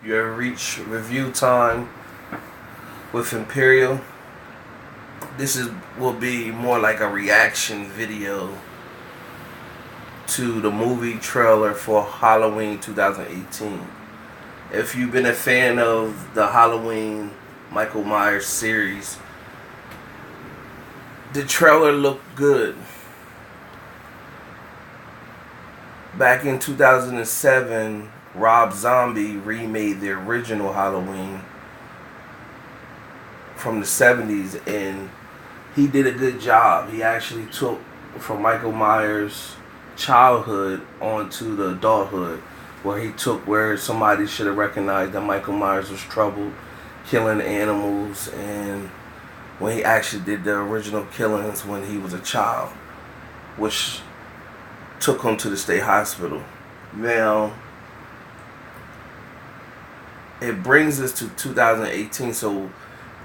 You have reached review time with Imperial. This will be more like a reaction video to the movie trailer for Halloween 2018. If you've been a fan of the Halloween Michael Myers series, the trailer looked good. Back in 2007, Rob Zombie remade the original Halloween from the 70s, and he did a good job. He actually took from Michael Myers' childhood onto the adulthood, where somebody should have recognized that Michael Myers was troubled, killing animals, and when he actually did the original killings when he was a child, which took him to the state hospital. Now, it brings us to 2018, so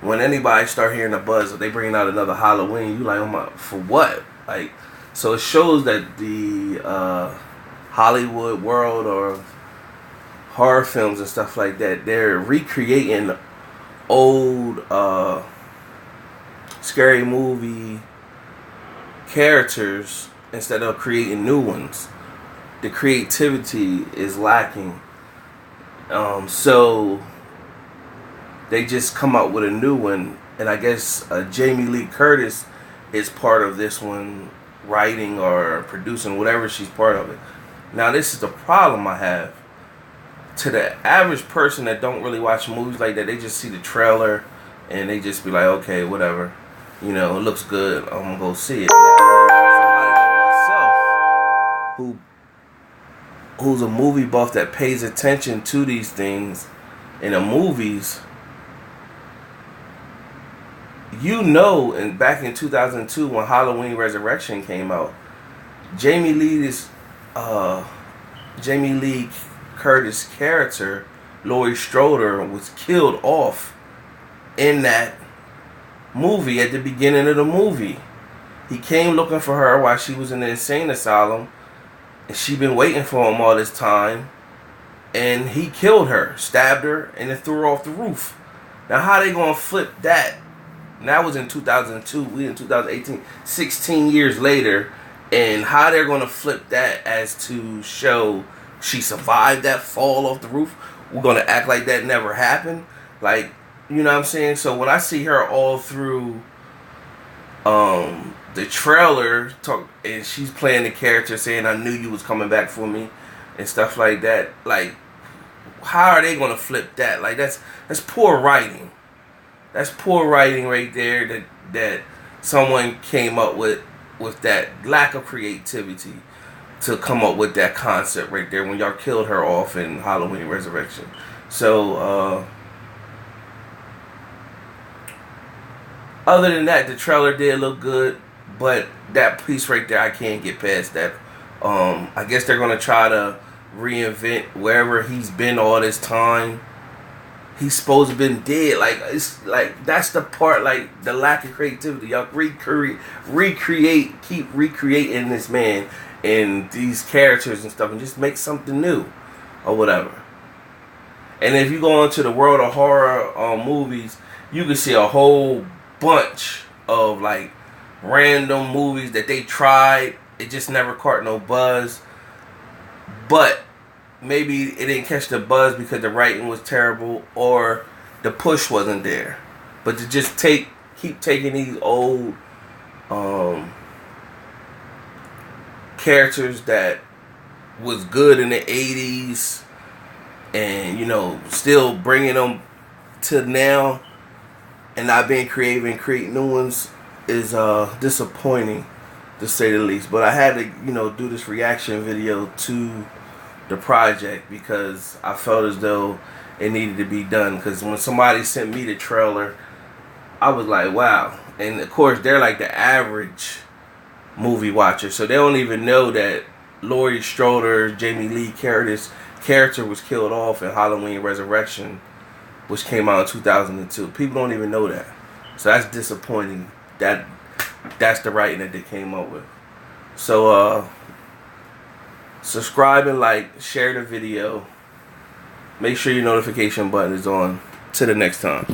when anybody start hearing the buzz, if they bringing out another Halloween, you like, oh my, for what? Like, so it shows that the Hollywood world or horror films and stuff like that, they're recreating old scary movie characters instead of creating new ones. The creativity is lacking. So they just come out with a new one, and I guess Jamie Lee Curtis is part of this one, writing or producing, whatever, she's part of it. Now, this is the problem I have. To the average person that don't really watch movies like that, they just see the trailer and they just be like, okay, whatever, it looks good, I'm gonna go see it. Now, somebody like myself, who's a movie buff that pays attention to these things in the movies, and back in 2002 when Halloween Resurrection came out, Jamie Lee Curtis' character, Laurie Strode, was killed off in that movie at the beginning of the movie. He came looking for her while she was in the insane asylum, and she been waiting for him all this time, and he killed her, stabbed her, and then threw her off the roof. Now, how they gonna flip that? And that was in 2002. We in 2018, 16 years later, and how they're gonna flip that as to show she survived that fall off the roof? We're gonna act like that never happened, like, you know what I'm saying? So when I see her all through the trailer and she's playing the character saying, I knew you was coming back for me and stuff like that, like, how are they gonna flip that? Like, that's poor writing. That's poor writing right there, that someone came up with that lack of creativity to come up with that concept right there when y'all killed her off in Halloween Resurrection. So other than that, the trailer did look good, but that piece right there, I can't get past that. I guess they're gonna try to reinvent wherever he's been all this time. He's supposed to have been dead. Like, it's like, that's the part, like, the lack of creativity. Y'all keep recreating this man and these characters and stuff, and just make something new or whatever. And if you go into the world of horror movies, you can see a whole bunch of, like, random movies that they tried. It just never caught no buzz. But maybe it didn't catch the buzz because the writing was terrible or the push wasn't there. But to just keep taking these old characters that was good in the 80s and, still bringing them to now and not being creative and create new ones is disappointing, to say the least. But I had to, do this reaction video to the project because I felt as though it needed to be done. Because when somebody sent me the trailer, I was like, wow. And of course, they're like the average movie watcher, so they don't even know that Laurie Strode, Jamie Lee Curtis character, was killed off in Halloween Resurrection, which came out in 2002. People don't even know that. So that's disappointing. That's the writing that they came up with. So subscribe and like, share the video, Make sure your notification button is on. Till the next time.